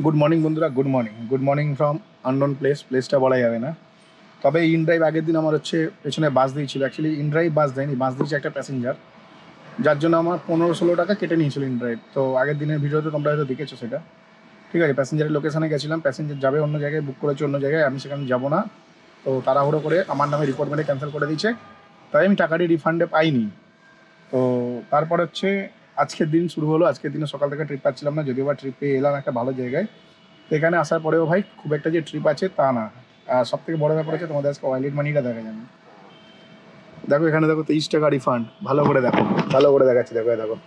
Good morning বন্ধুরা, good morning from unknown প্লেসটা বলা যাবে না। তবে ইন ড্রাইভ আগের দিন আমার হচ্ছে পেছনে বাস দিয়েছিল, অ্যাকচুয়ালি ইন ড্রাইভ বাস দেয়নি, বাস দিয়েছে একটা প্যাসেঞ্জার, যার জন্য আমার 15-16 টাকা কেটে নিয়েছিল ইন ড্রাইভ। তো আগের দিনের ভিডিওতে তোমরা হয়তো দেখেছো সেটা। ঠিক আছে, প্যাসেঞ্জারের লোকেশানে গেছিলাম, প্যাসেঞ্জার যাবে অন্য জায়গায়, বুক করেছে অন্য জায়গায়, আমি সেখানে যাবো না। তো তাড়াহুড়ো করে আমার নামে রিপোর্ট মেরে ক্যান্সেল করে দিয়েছে, তাই আমি টাকাটি রিফান্ডে পাইনি। তো তারপর হচ্ছে আজকের দিন শুরু হলো। আজকের দিনে সকাল থেকে ট্রিপ পাচ্ছিলাম না, যদিও বা ট্রিপ পেয়ে এলাম একটা ভালো জায়গায়। তো এখানে আসার পরেও ভাই খুব একটা যে ট্রিপ আছে তা না। আর সব থেকে বড় ব্যাপার হচ্ছে তোমাদের আজকে ওয়ালেট মানিটা দেখা যাবে। দেখো এখানে, দেখো 23 টাকা রিফান্ড, ভালো করে দেখো, ভালো করে দেখাচ্ছি, দেখো দেখো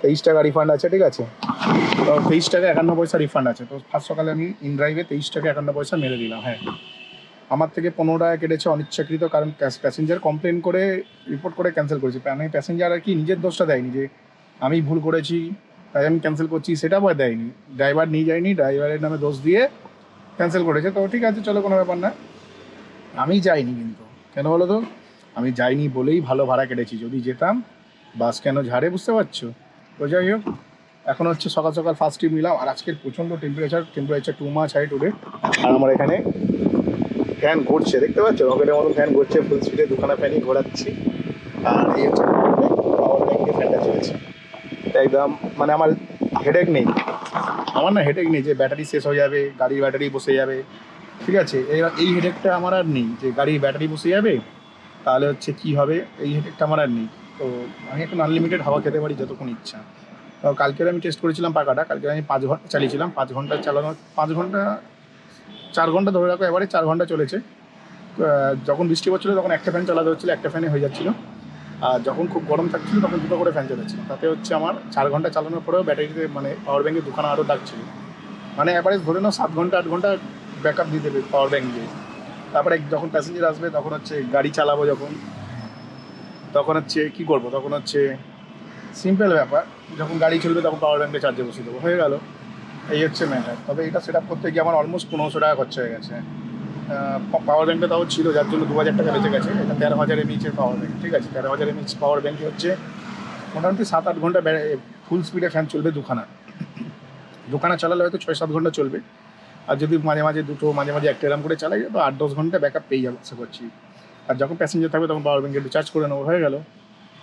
23 টাকা রিফান্ড আছে। ঠিক আছে, তো 23 টাকা 51 পয়সা রিফান্ড আছে। তো ফার্স্ট সকালে আমি ইন ড্রাইভে 23 টাকা 51 পয়সা মেরে দিলাম। হ্যাঁ, আমার থেকে 15 টাকা কেটেছে অনিচ্ছাকৃত, কারণ প্যাসেঞ্জার কমপ্লেন করে রিপোর্ট করে ক্যান্সেল করেছি। মানে প্যাসেঞ্জার আর কি নিজের দোষটা দেয়নি যে আমি ভুল করেছি তাই আমি ক্যান্সেল করছি, সেটা ভয় দেয়নি। ড্রাইভার নিয়ে যায়নি, ড্রাইভারের নামে দোষ দিয়ে ক্যান্সেল করেছে। তো ঠিক আছে, চলো, কোনো ব্যাপার না। আমি যাইনি কিন্তু, কেন বলো তো? আমি যাইনি বলেই ভালো ভাড়া কেটেছি, যদি যেতাম বাস কেন ঝাড়ে, বুঝতে পারছো? তো যাই হোক, এখন হচ্ছে সকাল সকাল ফার্স্ট ট্রিপ নিলাম। আর আজকের প্রচণ্ড টেম্পারেচার টু মাছ হাই টুডে। আর আমার এখানে ফ্যান ঘুরছে, দেখতে পাচ্ছ, রকেটের মতো ফ্যান ঘুরছে, ফুল স্পিডে দুখানা ফ্যানই ঘোরাচ্ছি। আর এই হচ্ছে পাওয়ার ব্যাঙ্কে ফ্যানটা চলেছে একদম। মানে আমার হেডেক নেই, আমার না হেডেক নেই যে ব্যাটারি শেষ হয়ে যাবে, গাড়ির ব্যাটারি বসে যাবে। ঠিক আছে, এই হেডেকটা আমার আর নেই যে গাড়ির ব্যাটারি বসে যাবে তাহলে হচ্ছে কী হবে, এই হেডেকটা আমার আর নেই। তো আমি এখন আনলিমিটেড হাওয়া খেতে পারি যতক্ষণ ইচ্ছা। তো কালকের আমি টেস্ট করেছিলাম পাকাটা, কালকে আমি 5 ঘন্টা চালিয়েছিলাম। 5 ঘন্টা চালানো, 5 ঘন্টা, 4 ঘন্টা ধরে রাখো, এবারে 4 ঘন্টা চলেছে। যখন বৃষ্টি পড়ছিলো তখন একটা ফ্যান চালাতে হচ্ছিলো, একটা ফ্যানে হয়ে যাচ্ছিলো। আর যখন খুব গরম থাকছিলো তখন দুটো করে ফ্যান চালাচ্ছিলো, তাতে হচ্ছে আমার 4 ঘন্টা চালানোর পরেও ব্যাটারিতে মানে পাওয়ার ব্যাঙ্কে দুখানা আরও ডাকছিল। মানে অ্যাভারেজ ধরে নাও 7 ঘন্টা 8 ঘন্টা ব্যাকআপ দিয়ে দেবে পাওয়ার ব্যাঙ্ক দিয়ে। তারপরে যখন প্যাসেঞ্জার আসবে তখন হচ্ছে গাড়ি চালাবো, তখন হচ্ছে কী করবো, তখন হচ্ছে সিম্পল ব্যাপার, যখন গাড়ি চলবে তখন পাওয়ার ব্যাঙ্কে চার্জে বসিয়ে দেবো, হয়ে গেল। এই হচ্ছে ম্যাটার। তবে এটা সেট আপ করতে গিয়ে আমার অলমোস্ট 1500 টাকা খরচা হয়ে গেছে। পাওয়ার ব্যাঙ্কটা তাও ছিল, যার জন্য 2000 টাকা বেঁচে গেছে। এটা 13,000 এমএইচের পাওয়ার ব্যাঙ্ক। ঠিক আছে, 13,000 এমএইচ পাওয়ার ব্যাঙ্কে হচ্ছে মোটামুটি 7-8 ঘন্টা ফুল স্পিডে ফ্যান চলবে, দুখানা। দুখানা চালালে হয়তো 6-7 ঘন্টা চলবে। আর যদি মাঝে মাঝে দুটো, মাঝে মাঝে একটা এরম করে চালাই, তো 8-10 ঘন্টা ব্যাকআপ পেয়ে যাবে আশা করছি। আর যখন প্যাসেঞ্জার থাকবে তখন পাওয়ার ব্যাঙ্কে একটু চার্জ করে নেবো, হয়ে গেল।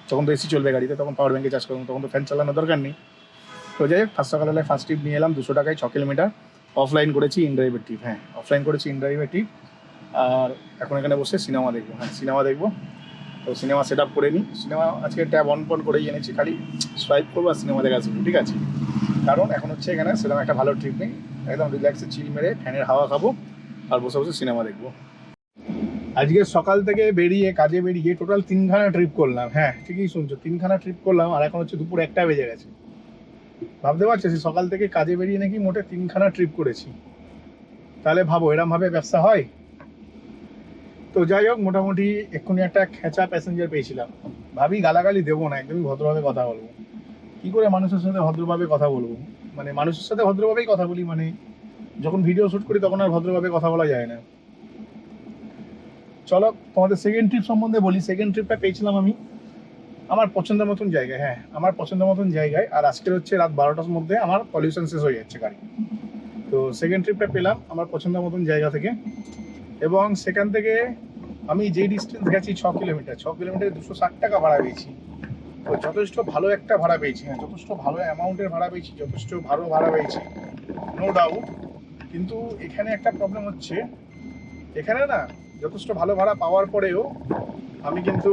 যখন তো এসি চলবে গাড়িতে তখন পাওয়ার ব্যাঙ্কে চার্জ করবো, তখন তো ফ্যান চালানোর দরকার নেই। তো যাই হোক, ফার্স্ট সকালবেলায় ফার্স্ট ট্রিপ নিয়ে এলাম 200 টাকায় 6 কিলোমিটার। অফলাইন করেছি ইন ড্রাইভের ট্রিপ, হ্যাঁ অফলাইন করেছি ইন ড্রাইভের ট্রিপ। আর এখন এখানে বসে সিনেমা দেখবো, হ্যাঁ সিনেমা দেখবো। তো সিনেমা সেট আপ করে নিই। সিনেমা আজকে ট্যাব অন করেই এনেছি, খালি সোয়াইপ করবো আর সিনেমা দেখা শুরু। ঠিক আছে, কারণ এখন হচ্ছে এখানে সেরকম একটা ভালো ট্রিপ নেই, একদম রিল্যাক্সে চিল মেরে ফ্যানের হাওয়া খাবো আর বসে বসে সিনেমা দেখবো। আজকে সকাল থেকে বেরিয়ে, কাজে বেরিয়ে টোটাল 3খানা ট্রিপ করলাম। হ্যাঁ ঠিকই শুনছো, 3খানা ট্রিপ করলাম, আর এখন হচ্ছে দুপুর 1টা বেজে গেছে। ভাবতে পারছি সকাল থেকে কাজে বেরিয়ে নাকি মোটে 3খানা ট্রিপ করেছি। তাহলে ভাবো এরমভাবে ব্যবসা হয়। তো যাই হোক, মোটামুটি এক্ষুনি একটা খেঁচা প্যাসেঞ্জার পেয়েছিলাম। ভাবি গালাগালি দেবো না, একদমই ভদ্রভাবে কথা বলবো। কী করে মানুষের সাথে ভদ্রভাবে কথা বলবো? মানে মানুষের সাথে ভদ্রভাবেই কথা বলি, মানে যখন ভিডিও শ্যুট করি তখন আর ভদ্রভাবে কথা বলা যায় না। চলো তোমাদের সেকেন্ড ট্রিপ সম্বন্ধে বলি। সেকেন্ড ট্রিপটা পেয়েছিলাম আমি আমার পছন্দের মতন জায়গায়, হ্যাঁ আমার পছন্দের মতন জায়গায়। আর আজকের হচ্ছে রাত 12টার মধ্যে আমার পলিউশন শেষ হয়ে যাচ্ছে গাড়ি। তো সেকেন্ড ট্রিপটা পেলাম আমার পছন্দের মতন জায়গা থেকে। এবং সেখান থেকে আমি যেই ডিস্টেন্স গেছি 6 কিলোমিটার, 6 কিলোমিটারে 260 টাকা ভাড়া পেয়েছি। তো যথেষ্ট ভালো একটা ভাড়া পেয়েছি, হ্যাঁ যথেষ্ট ভালো অ্যামাউন্টের ভাড়া পেয়েছি, যথেষ্ট ভালো ভাড়া পেয়েছি, নো ডাউট। কিন্তু এখানে একটা প্রবলেম হচ্ছে, এখানে না যথেষ্ট ভালো ভাড়া পাওয়ার পরেও আমি কিন্তু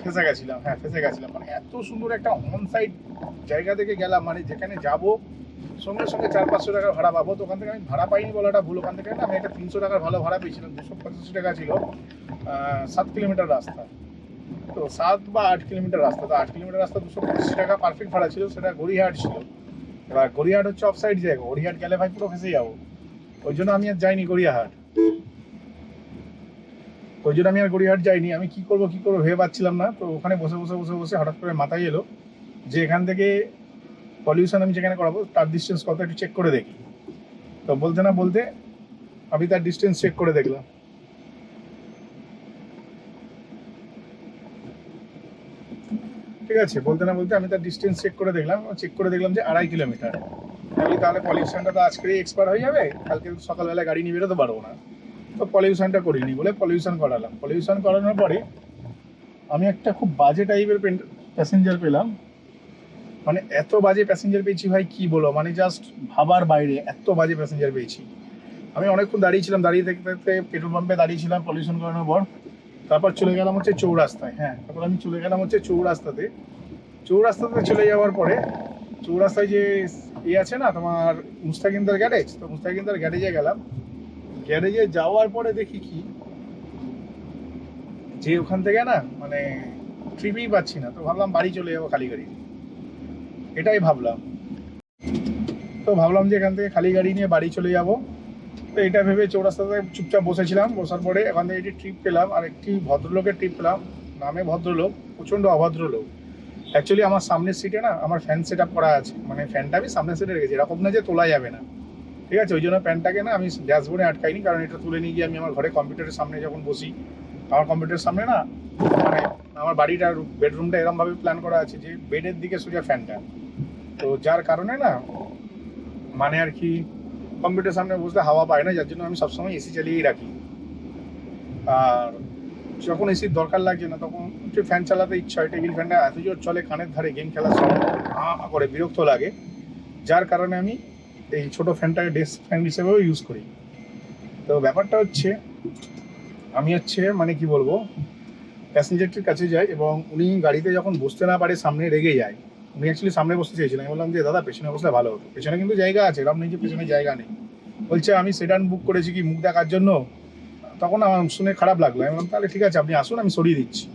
ফেঁসে গেছিলাম। হ্যাঁ ফেঁসে গেছিলাম, মানে এত সুন্দর একটা অন সাইড জায়গা থেকে গেলাম, মানে যেখানে যাব সঙ্গে সঙ্গে 400-500 টাকা ভাড়া পাবো। তো ওখান থেকে আমি ভাড়া পাইনি বলাটা ভুল, ওখান থেকে না আমি একটা 300 টাকার ভালো ভাড়া পেয়েছিলাম। 285 টাকা ছিল, 7 কিলোমিটার রাস্তা। তো 7 বা 8 কিলোমিটার রাস্তা, তো 8 কিলোমিটার রাস্তা 285 টাকা পারফেক্ট ভাড়া ছিল। সেটা গড়িয়াহাট ছিল। এবার গড়িয়াহাট হচ্ছে অফ সাইড জায়গা, গড়িয়াহাট গেলে ভাই পুরো ফেসে যাবো। ওই জন্য আমি আর যাইনি গড়িয়াহাট, গড়িয়াহাট যাইনি। আমি কি করবো ভেবে পাচ্ছিলাম না। তো ওখানে বসে বসে বসে বসে হঠাৎ করে মাথায় এলো যে এখান থেকে পলিউশন আমি যেখানে করাবো তার ডিস্টেন্স কত, একটু চেক করে দেখি। তো বলতে না বলতে আমি তার ডিস্টেন্স চেক করে দেখলাম। ঠিক আছে, বলতে না বলতে আমি তার ডিস্টেন্স চেক করে দেখলাম যে 2.5 কিলোমিটার। আমি তাহলে পলিউশনটা তো আজকেই এক্সপায়ার হয়ে যাবে, কালকে সকালবেলা গাড়ি নিয়ে বেরোতে পারবো না। তো পলিউশনটা করিনি বলে পলিউশন করালাম। পলিউশন করানোর পরে আমি একটা খুব বাজে টাইপের প্যাসেঞ্জার পেলাম। মানে এত বাজে প্যাসেঞ্জার পেয়েছি ভাই, কি বলো, মানে জাস্ট ভাবার বাইরে এত বাজে প্যাসেঞ্জার পেয়েছি। আমি অনেকক্ষণ দাঁড়িয়েছিলাম, দাঁড়িয়ে দেখতে দেখতে পেট্রোল পাম্পে দাঁড়িয়েছিলাম পলিউশন করানোর পর। তারপর চলে গেলাম হচ্ছে চৌরাস্তায়। হ্যাঁ, তারপর আমি চলে গেলাম হচ্ছে চৌরাস্তাতে। চৌরাস্তাতে চলে যাওয়ার পরে চৌরাস্তায় যে আছে না তোমার মুস্তাকিমদার গ্যারেজ, তো মুস্তাকিমদার গ্যারেজে গেলাম। গ্যারেজে যাওয়ার পরে দেখি কি যে ওখান থেকে না মানে ট্রিপই পাচ্ছি না। তো ভাবলাম বাড়ি চলে যাবো খালি গাড়ি, এটাই ভাবলাম। তো ভাবলাম যে এখান থেকে খালি গাড়ি নিয়ে বাড়ি চলে যাব। তো এটা ভেবে চৌরাস্তাতে চুপচাপ বসেছিলাম। বসার পরে এখান থেকে একটি ট্রিপ পেলাম, আর একটি ভদ্রলোকের ট্রিপ পেলাম। নামে ভদ্রলোক, প্রচণ্ড অভদ্র লোক। অ্যাকচুয়ালি আমার সামনের সিটে না আমার ফ্যান সেট আপ করা আছে, মানে ফ্যানটা আমি সামনের সিটে রেখেছি, এরকম না যে তোলা যাবে না, ঠিক আছে। ওই জন্য প্যান্টটাকে না আমি ড্যাশবোর্ডে আটকাইনি, কারণ এটা তুলে নিয়ে গিয়ে আমি আমার ঘরে কম্পিউটারের সামনে যখন বসি, আমার কম্পিউটারের সামনে না মানে আমার বাড়িটার বেডরুমটা এরকমভাবে প্ল্যান করা আছে যে বেডের দিকে সোজা ফ্যানটা। তো যার কারণে না মানে আর কি কম্পিউটারের সামনে বসলে হাওয়া পায় না, যার জন্য আমি সবসময় এসি চালিয়েই রাখি। আর যখন এসির দরকার লাগছে না তখন একটু ফ্যান চালাতে ইচ্ছা হয়। টেবিল ফ্যানটা এত জোর চলে, কানের ধারে গেম খেলার সময় করে বিরক্ত লাগে, যার কারণে আমি এই ছোটো ফ্যানটাকে ডেস্ক ফ্যান হিসেবেও ইউজ করি। তো ব্যাপারটা হচ্ছে আমি হচ্ছে মানে কি বলবো, প্যাসেঞ্জারটির কাছে যাই এবং উনি গাড়িতে যখন বসতে না পারে সামনে রেগে যায়। উনি অ্যাকচুয়ালি সামনে বসতে চেয়েছিলেন, আমি বললাম যে দাদা পেছনে বসলে ভালো হতো, পেছনে কিন্তু জায়গা আছে, এরকম নেই যে পেছনে জায়গা নেই। বলছে আমি সেডান বুক করেছি কি মুখ দেখার জন্য। তখন আমার শুনে খারাপ লাগলো, আমি বললাম তাহলে ঠিক আছে আপনি আসুন, আমি সরিয়ে দিচ্ছি।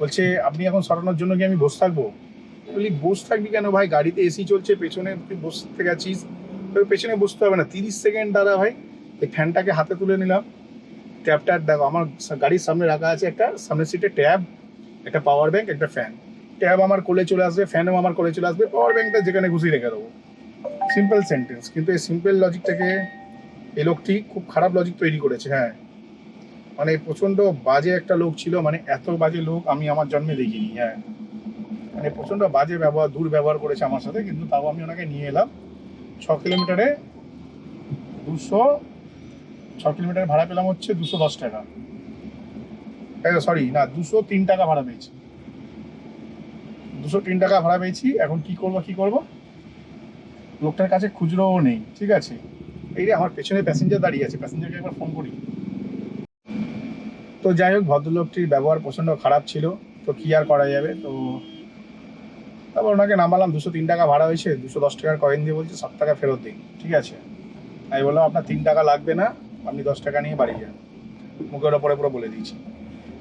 বলছে আপনি এখন সরানোর জন্য কি আমি বসে থাকবো? বলি বসে থাকবি কেন ভাই, গাড়িতে এসি চলছে, পেছনে তুই বসতে গেছিস, তো পেছনে বসতে হবে না, 30 সেকেন্ড দাঁড়া ভাই। এই ফ্যানটাকে হাতে তুলে নিলাম। ট্যাবটা দেখো আমার গাড়ির সামনে রাখা আছে, একটা সামনের সিটে ট্যাব, একটা পাওয়ার ব্যাংক, একটা ফ্যান। ট্যাব আমার কোলে চলে আসবে, ফ্যানও আমার কোলে চলে আসবে, পাওয়ার ব্যাংকটা যেখানে খুশি রেখে দেবো। সিম্পল সেন্টেন্স, কিন্তু এই সিম্পল লজিকটাকে এই লোকটি খুব খারাপ লজিক তৈরি করেছে। হ্যাঁ, মানে প্রচণ্ড বাজে একটা লোক ছিল, মানে এত বাজে লোক আমি আমার জন্মে দেখিনি। হ্যাঁ, মানে প্রচণ্ড বাজে ব্যবহার, দুর্ব্যবহার করেছে আমার সাথে, কিন্তু তাও আমি ওনাকে নিয়ে এলাম। 6 কিলোমিটারে 6 কিলোমিটার ভাড়া পেলাম হচ্ছে 210 টাকা। সরি না, 203 টাকা ভাড়া পেয়েছি, 203 টাকা ভাড়া পেয়েছি। এখন কি করব, লোকটার কাছে খুচরোও নেই, ঠিক আছে। এই রে আমার পেছনে প্যাসেঞ্জার দাঁড়িয়ে আছে, প্যাসেঞ্জারকে একবার ফোন করি। তো যাই হোক, ভদ্রলোকটির ব্যবহার প্রচণ্ড খারাপ ছিল, তো কি আর করা যাবে। তো তারপর ওনাকে নামালাম, 203 টাকা ভাড়া হয়েছে, 210 টাকার কয়েন দিয়ে বলছে 7 টাকা ফেরত দিন, ঠিক আছে। আমি বললাম আপনার 3 টাকা লাগবে না, আপনি 10 টাকা নিয়ে বাড়ি যান, মুখের ওপরে পুরো বলে দিয়েছি।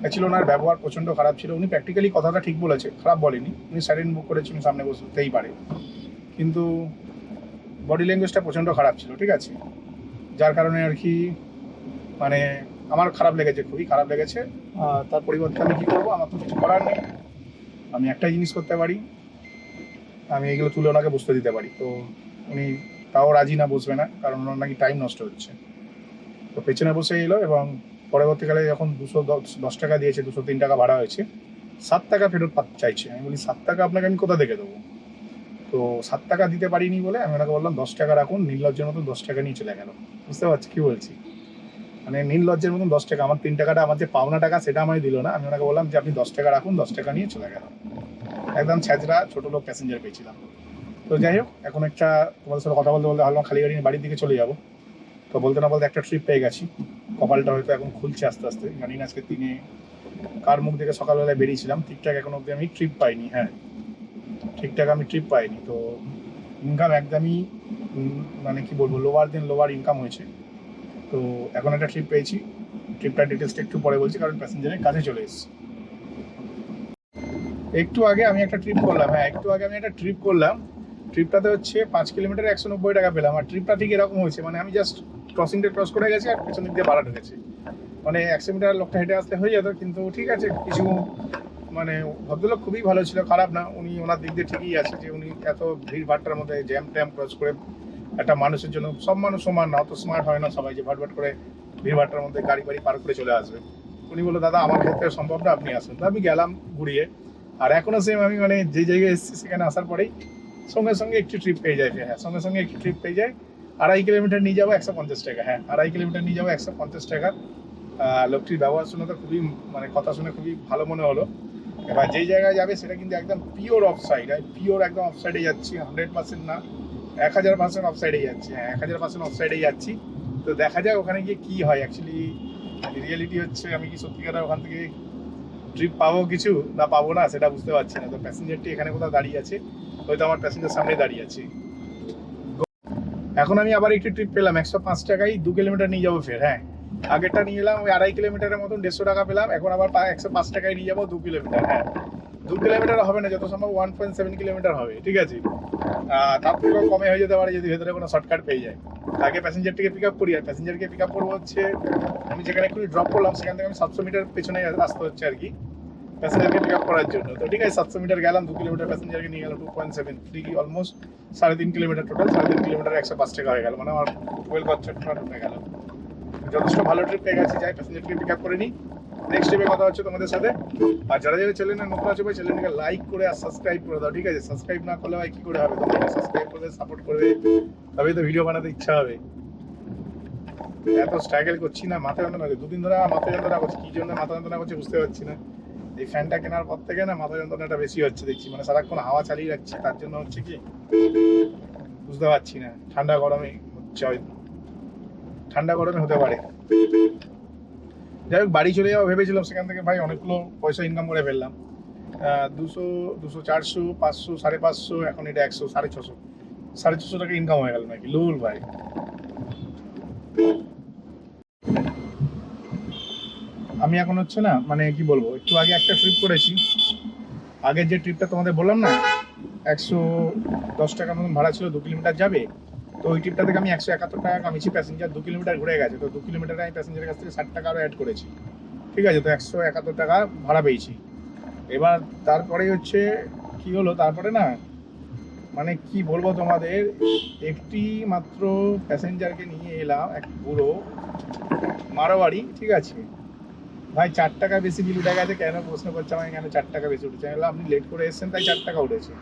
অ্যাকচুয়ালি ওনার ব্যবহার প্রচণ্ড খারাপ ছিল। উনি প্র্যাকটিক্যালি কথাটা ঠিক বলেছে, খারাপ বলেনি। উনি সাইডেন বুক করেছে, উনি সামনে বসতেই পারে, কিন্তু বডি ল্যাঙ্গুয়েজটা প্রচণ্ড খারাপ ছিল, ঠিক আছে। যার কারণে আর কি মানে আমার খারাপ লেগেছে, খুবই খারাপ লেগেছে। তার পরিবর্তে আমি কী করবো, আমার তো কিছু করার নেই। আমি একটাই জিনিস করতে পারি, আমি এগুলো তুলে ওনাকে বসতে দিতে পারি। তো উনি তাও রাজি না, বসবে না, কারণ ওনার নাকি টাইম নষ্ট হচ্ছে। তো পেছনে বসে এলো এবং পরবর্তীকালে যখন 210 টাকা দিয়েছে, 203 টাকা ভাড়া হয়েছে, 7 টাকা ফেরত চাইছে। আমি বলি 7 টাকা আপনাকে আমি কোথা থেকে দেবো? তো 7 টাকা দিতে পারিনি বলে আমি ওনাকে বললাম 10 টাকা রাখুন। নির্লজ্জের মতো 10 টাকা নিয়ে চলে গেল। বুঝতে পারছি কি বলছি, মানে নির্লজ্জের মতন 10 টাকা, আমার 3 টাকাটা আমার যে পাওনা টাকা সেটা আমায় দিল না। আমি ওনাকে বললাম যে আপনি 10 টাকা রাখুন, 10 টাকা নিয়ে চলে গেল। একদম ছ্যাচরা ছোটো লোক প্যাসেঞ্জার পেয়েছিলাম। তো যাই হোক, এখন একটা তোমাদের সাথে কথা বলতে বলতে ভাবলাম খালি গাড়ি নিয়ে বাড়ির দিকে চলে যাবো। তো বলতে না বলতে একটা ট্রিপ পেয়ে গেছি, কপালটা হয়তো এখন খুলছে আস্তে আস্তে। জানি না আজকে দিনে কার মুখ দেখে সকালবেলায় বেরিয়েছিলাম, ঠিকঠাক এখন অবধি আমি ট্রিপ পাইনি। হ্যাঁ, ঠিকঠাক আমি ট্রিপ পাইনি। তো ইনকাম একদমই মানে কি বলবো, লোয়ার দেন লোয়ার ইনকাম হয়েছে। তো এখন একটা ট্রিপ পেয়েছি, ট্রিপটার ডিটেলসটা একটু পরে বলছি, কারণ প্যাসেঞ্জারের কাছে চলে এসেছি। একটু আগে আমি একটা ট্রিপ করলাম, হ্যাঁ একটু আগে আমি একটা ট্রিপ করলাম। ট্রিপটাতে হচ্ছে 5 কিলোমিটার 190 টাকা পেলাম। আর ট্রিপটা ঠিক এরকম হয়েছে, মানে আমি জাস্ট ক্রসিংটা ক্রস করে গেছি আর পেছন দিক দিয়ে ভাড়া ঢুকেছি। মানে 100 মিটার লোকটা হেঁটে আসতে হয়ে যেত, কিন্তু ঠিক আছে কিছু মানে ভদ্রলোক খুবই ভালো ছিল, খারাপ না। উনি ওনার দিক দিয়ে ঠিকই আছে যে উনি এত ভিড় ভাট্টার মধ্যে জ্যাম ট্যাম ক্রস করে একটা মানুষের জন্য, সব মানুষ সমান না, অত স্মার্ট হয় না সবাই যে ভাট করে ভিড় ভাট্টার মধ্যে গাড়ি বাড়ি পার করে চলে আসবে। উনি বললো দাদা আমার ক্ষেত্রে সম্ভব না, আপনি আসুন। তো আমি গেলাম ঘুরিয়ে। আর এখনও সেম, আমি মানে যে জায়গায় এসেছি সেখানে আসার পরেই সঙ্গে সঙ্গে একটি ট্রিপ পেয়ে যায়। হ্যাঁ, সঙ্গে সঙ্গে একটি ট্রিপ পেয়ে যায়। 2.5 কিলোমিটার নিয়ে যাবো 150 টাকা। হ্যাঁ, 2.5 কিলোমিটার নিয়ে যাবো 150 টাকা। লোকটির ব্যবহার শুনে তো খুবই, মানে কথা শুনে খুবই ভালো মনে হলো। এবার যেই জায়গায় যাবে সেটা কিন্তু একদম পিওর অফ সাইড, পিওর একদম অফ সাইডে যাচ্ছি, 100% না, 1000% অফ সাইডে যাচ্ছি। হ্যাঁ, 1000% অফ সাইডে যাচ্ছি। তো দেখা যাক ওখানে গিয়ে কি হয়। অ্যাকচুয়ালি রিয়েলিটি হচ্ছে আমি কি সত্যিকার ওখান থেকে ট্রিপ পাবো কিছু না পাবো না সেটা বুঝতে পারছি না। তো প্যাসেঞ্জারটি এখানে কোথাও দাঁড়িয়ে আছে, হয়তো আমার প্যাসেঞ্জার সামনে দাঁড়িয়ে আছে। এখন আমি আবার একটি ট্রিপ পেলাম 105 টাকায় 2 কিলোমিটার নিয়ে যাবো ফের। হ্যাঁ, আগেরটা নিয়ে এলাম ওই 2.5 কিলোমিটারের মতন 150 টাকা পেলাম। এখন আবার 105 টাকায় নিয়ে যাবো 2 কিলোমিটার। হ্যাঁ, 2 কিলোমিটার হবে না, যত সম্ভব 1.7 কিলোমিটার হবে। ঠিক আছে, তার থেকেও কমে হয়ে যেতে পারে যদি ভেতরে কোনো শর্টকাট পেয়ে যায়। আগে প্যাসেঞ্জারটিকে পিক আপ করি, আর প্যাসেঞ্জারকে পিক আপ করবো হচ্ছে আমি যেখানে একটু ড্রপ করলাম সেখান থেকে আমি 700 মিটার পেছনে আসতে হচ্ছে আর কি প্যাসেঞ্জারকে পিক আপ করার জন্য। তো ঠিক আছে, 700 মিটার গেলাম, 2 কিলোমিটার প্যাসেঞ্জারকে নিয়ে গেলাম 2.7 3 অলমোস্ট 3.5 কিলোমিটার টোটাল। 3.5 কিলোমিটার 105 টাকা হয়ে গেল, মানে আমার ফুয়েল খরচাটা ঢুকে গেল। যথেষ্ট ভালো ট্রিপ পেয়ে গেছি। যাই প্যাসেঞ্জারকে পিক আপ করে নিই, নেক্সট ট্রিপে কথা হচ্ছে তোমাদের সাথে। আর যারা যারা চ্যানেলে নতুন আছে ভাই চ্যানেলটাকে লাইক করে আর সাবস্ক্রাইব করে দাও। ঠিক আছে, সাবস্ক্রাইব না করলে ভাই কি করে হবে, তোমরা সাবস্ক্রাইব করবে, সাপোর্ট করবে, তবেই তো ভিডিও বানাতে ইচ্ছা হবে। এত স্ট্রাগল করছি না, মাথা যন্ত্রণা করছে 2 দিন ধরে, মাথা যন্ত্রণা করছে। কি জন্য মাথা যন্ত্রণা করছে বুঝতে পারছি না। এই ফ্যানটা কেনার পর থেকে না মাথা যন্ত্রণাটা বেশি হচ্ছে দেখছি, মানে সারাক্ষণ হাওয়া চালিয়ে রাখছি, তার জন্য হচ্ছে কি বুঝতে পারছি না। ঠান্ডা গরমে হচ্ছে, ঠান্ডা গরমে হতে পারে। যাই হোক, বাড়ি চলে যাওয়া ভেবেছিলাম, সেখান থেকে ভাই অনেকগুলো পয়সা ইনকাম করে ফেললাম। 200 200 400 500 550, এখন এটা 100 650, 650 টাকা ইনকাম হয়ে গেল নাকি, লুল ভাই। আমি এখন হচ্ছে না, মানে কি বলবো, একটু আগে একটা ট্রিপ করেছি। আগের যে ট্রিপটা তোমাদের বললাম না 110 টাকার মতন ভাড়া ছিল, 2 কিলোমিটার যাবে। তো ওই ট্রিপটা থেকে আমি 171 টাকা কামিয়েছি। প্যাসেঞ্জার 2 কিলোমিটার ঘুরে গেছে, তো 2 কিলোমিটারে আমি প্যাসেঞ্জারের কাছ থেকে 60 টাকা আরও অ্যাড করেছি। ঠিক আছে, তো 171 টাকা ভাড়া পেয়েছি। এবার তারপরে হচ্ছে কি হলো, তারপরে না মানে কি বলবো তোমাদের, একটি মাত্র প্যাসেঞ্জারকে নিয়ে এলাম, এক বুড়ো মারোয়াড়ি। ঠিক আছে ভাই, 4 টাকা বেশি বিল উঠে গেছে। কেন প্রশ্ন করছে আমাকে, কেন 4 টাকা বেশি উঠেছে? আপনি লেট করে এসেছেন তাই 4 টাকা উঠেছে।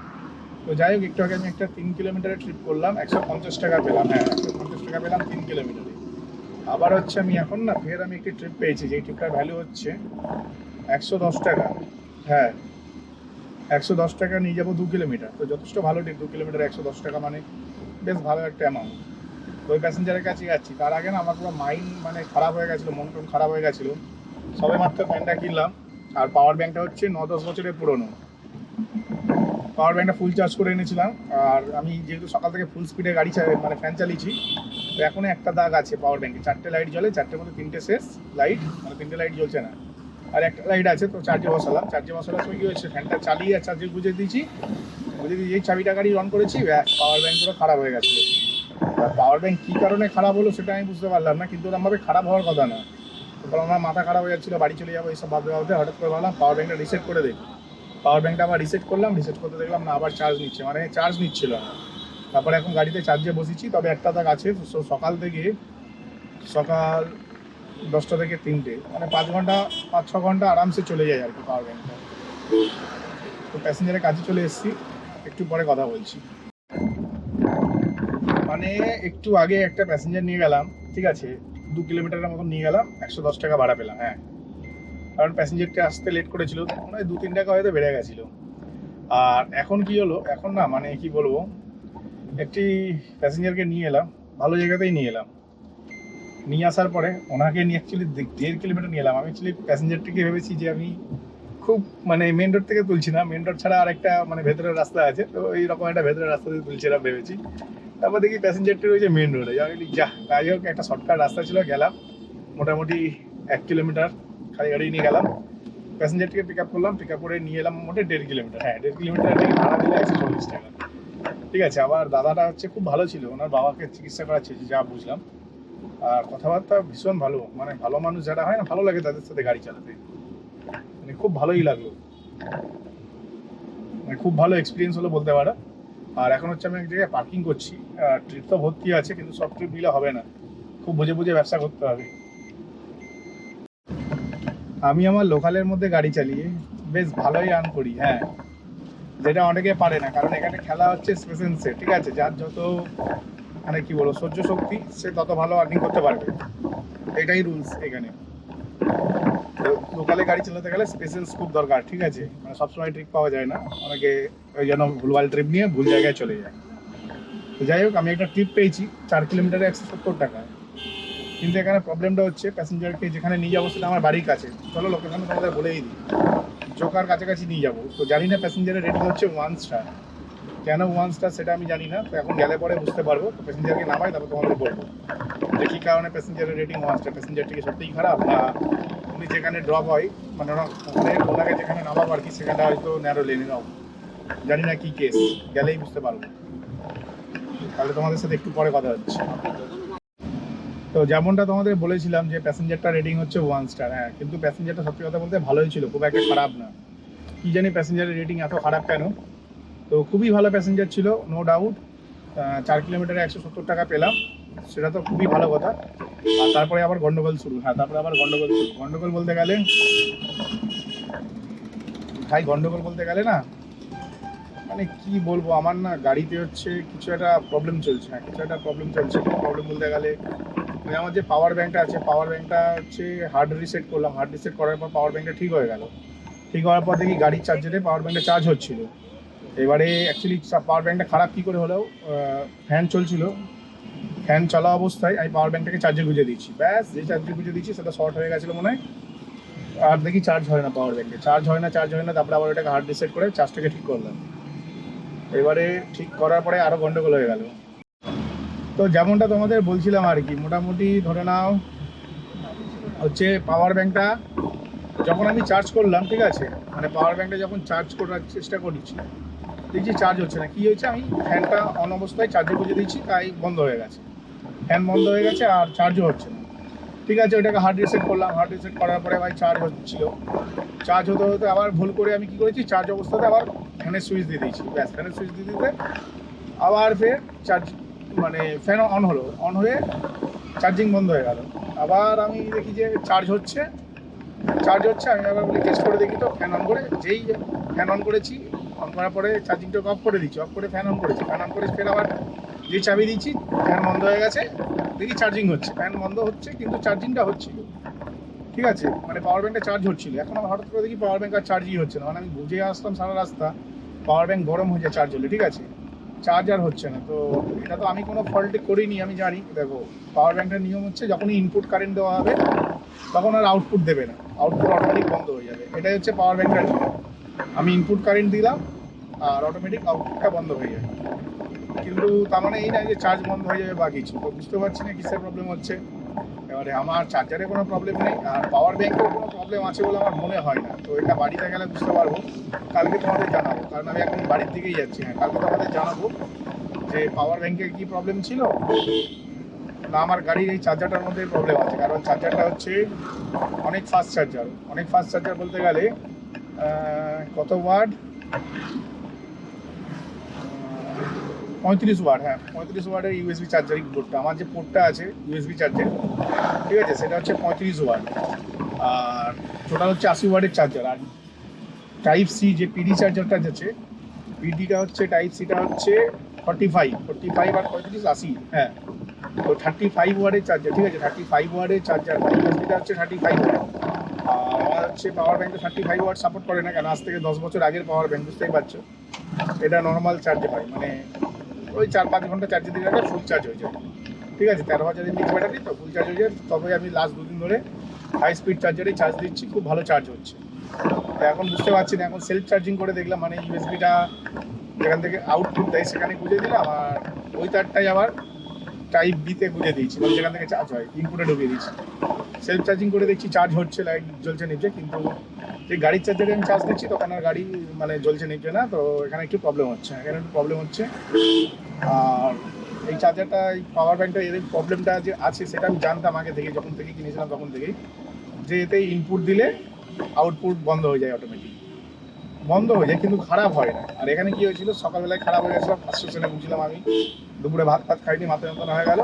তো যাই হোক, একটু আগে আমি একটা 3 কিলোমিটারের ট্রিপ করলাম, 150 টাকা পেলাম। হ্যাঁ, 150 টাকা পেলাম 3 কিলোমিটারে। আবার হচ্ছে আমি এখন না ফের আমি একটি ট্রিপ পেয়েছি, যেই ট্রিপটার ভ্যালু হচ্ছে 110 টাকা। হ্যাঁ, 110 টাকা নিয়ে যাবো 2 কিলোমিটার। তো যথেষ্ট ভালো ট্রিপ, 2 কিলোমিটার 110 টাকা মানে বেশ ভালো একটা অ্যামাউন্ট। তো ওই প্যাসেঞ্জারের কাছে যাচ্ছি, তার আগে না আমার পুরো মাইন্ড মানে খারাপ হয়ে গেছিলো, মন টন খারাপ হয়ে গেছিলো। সবে মাত্র ফ্যানটা কিনলাম, আর পাওয়ার ব্যাঙ্কটা হচ্ছে 9-10 বছরের পুরনো। পাওয়ার ব্যাঙ্কটা ফুল চার্জ করে এনেছিলাম, আর আমি যেহেতু সকাল থেকে ফুল স্পিডে গাড়ি মানে ফ্যান চালিয়েছি, তো এখনও একটা দাগ আছে পাওয়ার ব্যাঙ্কে। 4টে লাইট জ্বলে, 4টের মধ্যে 3টে শেষ লাইট, মানে 3টে লাইট জ্বলছে না, আর একটা লাইট আছে। তো চার্জে বসালাম, চার্জে বসানোর সময় কি হয়েছে, ফ্যানটা চালিয়ে আর চার্জে গুঁজে দিয়েছি, গুঁজে দিয়ে যেই চাবিটা গাড়ি অন করেছি, পাওয়ার ব্যাঙ্ক পুরো খারাপ হয়ে গেছিলো। পাওয়ার ব্যাঙ্ক কী কারণে খারাপ হলো সেটা আমি বুঝতে পারলাম না, কিন্তু ওরকমভাবে খারাপ হওয়ার কথা না। কারণ আমার মাথা খারাপ হয়ে যাচ্ছিলো, বাড়ি চলে যাবো এইসব ভাবতে ভাবতে হঠাৎ করে ভাবলাম পাওয়ার ব্যাঙ্কটা রিসেট করে দেখি। পাওয়ার ব্যাঙ্কটা আবার রিসেট করলাম, রিসেট করতে দেখলাম না আবার চার্জ নিচ্ছে, মানে চার্জ নিচ্ছিল না। তারপরে এখন গাড়িতে চার্জে বসেছি, তবে একটা দাগ আছে। সকাল 10টা থেকে 3টে, মানে 5-6 ঘন্টা আরামসে চলে যায় আর কি পাওয়ার ব্যাঙ্কটা। তো প্যাসেঞ্জারের কাছে চলে এসেছি, একটু পরে কথা বলছি। মানে একটু আগে একটা প্যাসেঞ্জার নিয়ে গেলাম, ঠিক আছে, 2 কিলোমিটারের মতন নিয়ে গেলাম, 110 টাকা ভাড়া পেলাম। হ্যাঁ, কারণ প্যাসেঞ্জারটা আসতে লেট করেছিল, মনে হয় 2-3 টাকা হয়তো বেড়ে গেছিলো। আর এখন কি হলো, এখন না মানে কি বলবো, একটি প্যাসেঞ্জারকে নিয়ে এলাম, ভালো জায়গাতেই নিয়ে এলাম। নিয়ে আসার পরে ওনাকে নিয়ে অ্যাকচুয়ালি 1.5 কিলোমিটার নিয়ে এলাম। আমি অ্যাকচুয়ালি প্যাসেঞ্জারটিকে ভেবেছি যে আমি খুব মানে মেন রোড থেকে তুলছি না, মেন রোড ছাড়া আর একটা মানে ভেতরের রাস্তা আছে, তো এইরকম একটা ভেতরের রাস্তা দিয়ে তুলছিলাম ভেবেছি। তারপর দেখি প্যাসেঞ্জারটি রয়েছে মেন রোডে। যা যাই হোক, একটা শর্টকাট রাস্তা ছিল, গেলাম মোটামুটি 1 কিলোমিটার খালি গাড়ি নিয়ে গেলাম। প্যাসেঞ্জারটিকে পিক আপ করলাম, পিক আপ করে নিয়ে এলাম মোটামুটি 1.5 কিলোমিটার। হ্যাঁ, 1.5 কিলোমিটার থেকে ভাড়া দিলে 140 টাকা। ঠিক আছে, আবার দাদাটা হচ্ছে খুব ভালো ছিল, ওনার বাবাকে চিকিৎসা করাচ্ছে যা বুঝলাম। আর কথাবার্তা ভীষণ ভালো, মানে ভালো মানুষ যারা হয় না, ভালো লাগে তাদের সাথে গাড়ি চালাতে, মানে খুব ভালোই লাগলো, মানে খুব ভালো এক্সপিরিয়েন্স হলো বলতে পারো। আর এখন হচ্ছে আমি এক জায়গায় পার্কিং করছি, ট্রিপ তো ভর্তি আছে, কিন্তু সব ট্রিপ নিলে হবে না, খুব বুঝে বুঝে ব্যবসা করতে হবে। আমি আমার লোকালের মধ্যে গাড়ি চালিয়ে বেশ ভালোই আর্ন করি। হ্যাঁ, যেটা অনেকে পারে না, কারণ এখানে খেলা হচ্ছে পেশেন্সে, ঠিক আছে? যার যত মানে কি বলবো সহ্য শক্তি, সে তত ভালো আর্নিং করতে পারবে, এটাই রুলস এখানে। লোকালে গাড়ি চালাতে গেলে পেশেন্স খুব দরকার, ঠিক আছে? মানে সবসময় ট্রিপ পাওয়া যায় না, অনেকে ওই জন্য ভুলভাল ট্রিপ নিয়ে ভুল জায়গায় চলে যায়। তো যাই হোক, আমি একটা ট্রিপ পেয়েছি 4 কিলোমিটারে 170 টাকা। কিন্তু এখানে প্রবলেমটা হচ্ছে প্যাসেঞ্জারকে যেখানে নিয়ে যাবো সেটা আমার বাড়ির কাছে। চলো লোকেশন তোমাদের বলেই দিই, জোকার কাছাকাছি নিয়ে যাবো। তো জানি না প্যাসেঞ্জারের রেটিং হচ্ছে 1 স্টার। কেন 1 স্টার সেটা আমি জানি না, তো এখন গেলে পরে বুঝতে পারবো। তো প্যাসেঞ্জারকে নামাই, তারপর তোমাদের বলবো যে কী কারণে প্যাসেঞ্জারের রেটিং 1 স্টার। প্যাসেঞ্জারটি কি সত্যিই খারাপ, না উনি যেখানে ড্রপ হয় মানে ওনাকে যেখানে নামাবো আর কি, সেখানটা হয়তো ন্যারো লেনে নাও, জানি না কি কেস, গেলেই বুঝতে পারবো। তাহলে তোমাদের সাথে একটু পরে কথা হচ্ছে। তো যেমনটা তোমাদের বলেছিলাম যে প্যাসেঞ্জারটা রেটিং হচ্ছে 1 স্টার, হ্যাঁ, কিন্তু প্যাসেঞ্জারটা সত্যি কথা বলতে ভালোই ছিল, খুব একটা খারাপ না। কি জানি প্যাসেঞ্জারের রেটিং এত খারাপ কেন। তো খুবই ভালো প্যাসেঞ্জার ছিল, নো ডাউট। 4 কিলোমিটারে 170 টাকা পেলাম, সেটা তো খুবই ভালো কথা। আর তারপরে আবার গন্ডগোল শুরু, হ্যাঁ তারপরে আবার গন্ডগোল শুরু। গন্ডগোল বলতে গেলে ভাই, গন্ডগোল বলতে গেলে না, মানে কি বলবো, আমার না গাড়িতে হচ্ছে কিছু একটা প্রবলেম চলছে। হ্যাঁ, কিছু একটা প্রবলেম চলছে। প্রবলেম বলতে গেলে মানে আমার যে পাওয়ার ব্যাঙ্কটা আছে, পাওয়ার ব্যাঙ্কটা হচ্ছে হার্ড রিসেট করলাম। হার্ড রিসেট করার পর পাওয়ার ব্যাঙ্কটা ঠিক হয়ে গেল। ঠিক হওয়ার পর দেখি গাড়ির চার্জারে পাওয়ার ব্যাঙ্কটা চার্জ হচ্ছিল। এবারে অ্যাকচুয়ালি পাওয়ার ব্যাঙ্কটা খারাপ কী করে হলেও, ফ্যান চলছিল, ফ্যান চলা অবস্থায় আমি পাওয়ার ব্যাঙ্কটাকে চার্জে গুঁজে দিচ্ছি। ব্যাস, যে চার্জে গুঁজে দিচ্ছি সেটা শর্ট হয়ে গেছিলো মনে হয়। আর দেখি চার্জ হয় না, পাওয়ার ব্যাঙ্কে চার্জ হয় না। তারপরে আবার ওটাকে হার্ড রিসেট করে চার্জটাকে ঠিক করলাম। এবারে ঠিক করার পরে আরও গন্ডগোল হয়ে গেল। তো যেমনটা তোমাদের বলছিলাম আর কি, মোটামুটি ধরে নাও হচ্ছে পাওয়ার ব্যাঙ্কটা যখন আমি চার্জ করলাম, ঠিক আছে, মানে পাওয়ার ব্যাঙ্কটা যখন চার্জ করার চেষ্টা করছি, দেখছি চার্জ হচ্ছে না। কী হয়েছে, আমি ফ্যানটা অন অবস্থায় চার্জে গুঁজে দিচ্ছি, তাই বন্ধ হয়ে গেছে। ফ্যান বন্ধ হয়ে গেছে আর চার্জও হচ্ছে না। ঠিক আছে, ওইটাকে হার্ড রিসেট করলাম। হার্ড রিসেট করার পরে ভাই চার্জ হচ্ছিল। চার্জ হতে হতে আবার ভুল করে আমি কী করেছি, চার্জ অবস্থাতে আবার ফ্যানের সুইচ দিয়ে দিয়েছি। ব্যাস, ফ্যানের সুইচ দিয়ে দিতে আবার ফের চার্জ মানে ফ্যান অন হলো, অন হয়ে চার্জিং বন্ধ হয়ে গেল। আবার আমি দেখি যে চার্জ হচ্ছে। আমি আবার বলি টেস্ট করে দেখি, তো ফ্যান অন করে, যেই ফ্যান অন করেছি, অন করার পরে চার্জিংটাকে অফ করে দিচ্ছি, অফ করে ফ্যান অন করেছি। ফ্যান অন করে ফের আবার যে চাবি দিচ্ছি, ফ্যান বন্ধ হয়ে গেছে। দেখি চার্জিং হচ্ছে, ফ্যান বন্ধ হচ্ছে কিন্তু চার্জিংটা হচ্ছিল, ঠিক আছে, মানে পাওয়ার ব্যাঙ্কটা চার্জ হচ্ছিল। এখন আমার হঠাৎ করে দেখি পাওয়ার ব্যাঙ্ক আর চার্জই হচ্ছে না। মানে আমি বুঝে আসলাম সারা রাস্তা, পাওয়ার ব্যাঙ্ক গরম হয়ে যায় চার্জ হলে, ঠিক আছে, চার্জ আর হচ্ছে না। তো এটা তো আমি কোনো ফল্টে করিনি, আমি জানি। দেখো, পাওয়ার ব্যাঙ্কের নিয়ম হচ্ছে যখনই ইনপুট কারেন্ট দেওয়া হবে তখন আর আউটপুট দেবে না, আউটপুট অটোমেটিক বন্ধ হয়ে যাবে। এটাই হচ্ছে পাওয়ার ব্যাঙ্কের নিয়ম। আমি ইনপুট কারেন্ট দিলাম আর অটোমেটিক আউটপুটটা বন্ধ হয়ে যাবে। কিন্তু তার মানে এই না যে চার্জ বন্ধ হয়ে যাবে বা কিছু। তো বুঝতে পারছি না কিসের প্রবলেম হচ্ছে। এবারে আমার চার্জারে কোনো প্রবলেম নেই, আর পাওয়ার ব্যাঙ্কেও কোনো প্রবলেম আছে বলে আমার মনে হয় না। তো এটা বাড়িতে গেলে বুঝতে পারবো, কালকে তোমাদের জানাবো, কারণ আমি এখন বাড়ির দিকেই যাচ্ছি। হ্যাঁ, কালকে তোমাদের জানাবো যে পাওয়ার ব্যাঙ্কের কী প্রবলেম ছিল, না আমার গাড়ির এই চার্জারটার মধ্যে প্রবলেম আছে। কারণ চার্জারটা হচ্ছে অনেক ফাস্ট চার্জার। অনেক ফাস্ট চার্জার বলতে গেলে কত ওয়াট, 35 ওয়াট। হ্যাঁ, 35 ওয়াটের ইউএসবি চার্জারিং পোর্টটা, আমার যে পোর্টটা আছে ইউএসবি চার্জার, ঠিক আছে, সেটা হচ্ছে 35 ওয়াট। আর টোটাল হচ্ছে 80 ওয়াটের চার্জার। আর টাইপ সি যে পিডি চার্জারটা আছে, পিডিটা হচ্ছে, টাইপ সিটা হচ্ছে 45 আর 35 80, হ্যাঁ। তো 35 ওয়াটের চার্জার, ঠিক আছে, 35 ওয়াটের চার্জার, ইউএসবিটা হচ্ছে 35 ওয়াট। আর আমার হচ্ছে পাওয়ার ব্যাঙ্কে 35 ওয়াট সাপোর্ট করে না, কেন আজ থেকে 10 বছর আগের পাওয়ার ব্যাঙ্ক, বুঝতেই পারছো। এটা নর্মাল চার্জে হয়, মানে ওই 4-5 ঘন্টা চার্জে দিলে ফুল চার্জ হয়ে যায়, ঠিক আছে। 13,000 এমএএইচ ব্যাটারি, তো ফুল চার্জ হয়ে যায়। তবে আমি লাস্ট 2 দিন ধরে হাই স্পিড চার্জারে চার্জ দিচ্ছি, খুব ভালো চার্জ হচ্ছে। তো এখন বুঝতে পারছি না, এখন সেলফ চার্জিং করে দেখলাম, মানে ইউএসবিটা যেখান থেকে আউটপুট দেয় সেখানে গুঁজে দিলাম, আর ওই তারটাই আবার টাইপ বিতে গুঁজে দিয়েছি, মানে যেখান থেকে চার্জ হয় ইনপুটে ঢুকিয়ে দিচ্ছি। সেলফ চার্জিং করে দেখছি চার্জ হচ্ছে, লাইট জ্বলছে নিচে, কিন্তু যে গাড়ির চার্জারে আমি চার্জ দিচ্ছি তখন আর গাড়ি মানে জ্বলছে নিচে না। তো এখানে একটু প্রবলেম হচ্ছে, আর এই চার্জারটা, এই পাওয়ার ব্যাঙ্কটা, এর প্রবলেমটা যে আছে সেটা আমি জানতাম আগে থেকে, যখন থেকে কিনেছিলাম তখন থেকেই, যে এতে ইনপুট দিলে আউটপুট বন্ধ হয়ে যায়, অটোমেটিক বন্ধ হয়ে যায়, কিন্তু খারাপ হয় না। আর এখানে কি হয়েছিল, সকালবেলায় খারাপ হয়ে গেছিলো, ফার্স্ট সেশনে বুঝলাম আমি, দুপুরে ভাত খাইনি, মাথা যন্ত্রণা হয়ে গেল।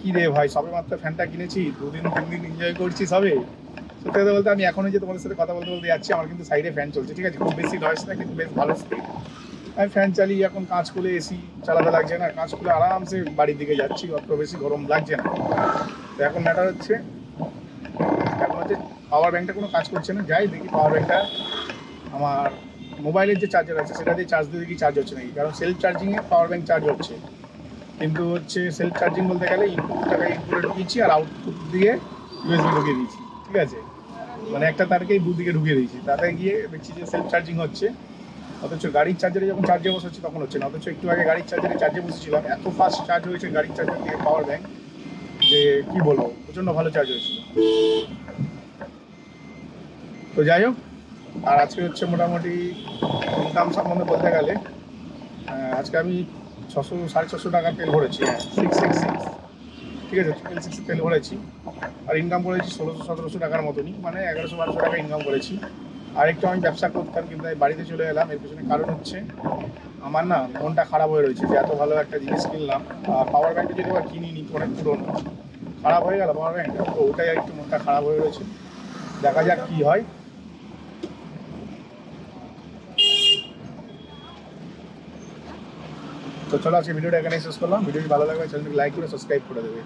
কী রে ভাই, সবে মাত্র ফ্যানটা কিনেছি, 2-3 দিন এনজয় করছি, সবে সত্যি কথা বলতে আমি এখনই যে তোমাদের সাথে কথা বলতে বলতে যাচ্ছি, আমার কিন্তু সাইডে ফ্যান চলছে, ঠিক আছে, খুব বেশি নয়েস না কিন্তু বেশ ভালো স্পিড। আমি ফ্যান চালিয়ে এখন কাজ খুলে এসি চালাতে লাগছে না, কাজ খুলে আরামসে বাড়ির দিকে যাচ্ছি, অত বেশি গরম লাগছে না। তো এখন ম্যাটার হচ্ছে, এখন হচ্ছে পাওয়ার ব্যাঙ্কটা কোনো কাজ করছে না, যাই দেখি পাওয়ার ব্যাঙ্কটা আমার মোবাইলের যে চার্জার আছে সেটা দিয়ে চার্জ দিয়ে দেখি চার্জ হচ্ছে নাকি, কারণ সেলফ চার্জিংয়ে পাওয়ার ব্যাঙ্ক চার্জ হচ্ছে, কিন্তু হচ্ছে সেলফ চার্জিং বলতে গেলে ইনপুটটাকে ইনপুটে ঢুকিয়েছি আর আউটপুট দিয়ে ইউএসবি ঢুকিয়ে দিয়েছি, ঠিক আছে, মানে একটা তারকেই দুদিকে ঢুকিয়ে দিয়েছি, তাতে গিয়ে দেখছি যে সেলফ চার্জিং হচ্ছে। অথচ গাড়ির চার্জারে যখন চার্জে বসাচ্ছি তখন হচ্ছে না, অথচ একটু আগে গাড়ির চার্জারে চার্জে বসেছিলাম, এত ফাস্ট চার্জ হয়েছে গাড়ির চার্জার দিয়ে পাওয়ার ব্যাঙ্ক যে কি বলবো, প্রচণ্ড ভালো চার্জ হয়েছিল। তো যাই হোক, আর আজকে হচ্ছে মোটামুটি ইনকাম সম্বন্ধে বলতে গেলে আজকে আমি 600-650 টাকার তেল ভরেছি, হ্যাঁ 666, ঠিক আছে, 666 তেল ভরেছি, আর ইনকাম করেছি 1600-1700 টাকার মতনই, মানে 1100-1200 টাকা ইনকাম করেছি। আর একটু আমি ব্যবসা করতাম কিন্তু আমি বাড়িতে চলে এলাম, এর পেছনে কারণ হচ্ছে আমার না মনটা খারাপ হয়ে রয়েছে যে এত ভালো একটা জিনিস কিনলাম, পাওয়ার ব্যাঙ্কটা যদি আবার কিনিনি, অনেক পুরোনো, খারাপ হয়ে গেল পাওয়ার ব্যাঙ্কটা, তো ওটাই একটু মনটা খারাপ হয়ে রয়েছে, দেখা যাক কী হয়। তো চলো আজকে ভিডিওটা এখানেই শেষ করলাম, ভিডিওটি ভালো লাগবে চ্যানেলটিকে লাইক করে সাবস্ক্রাইব করে দেবে।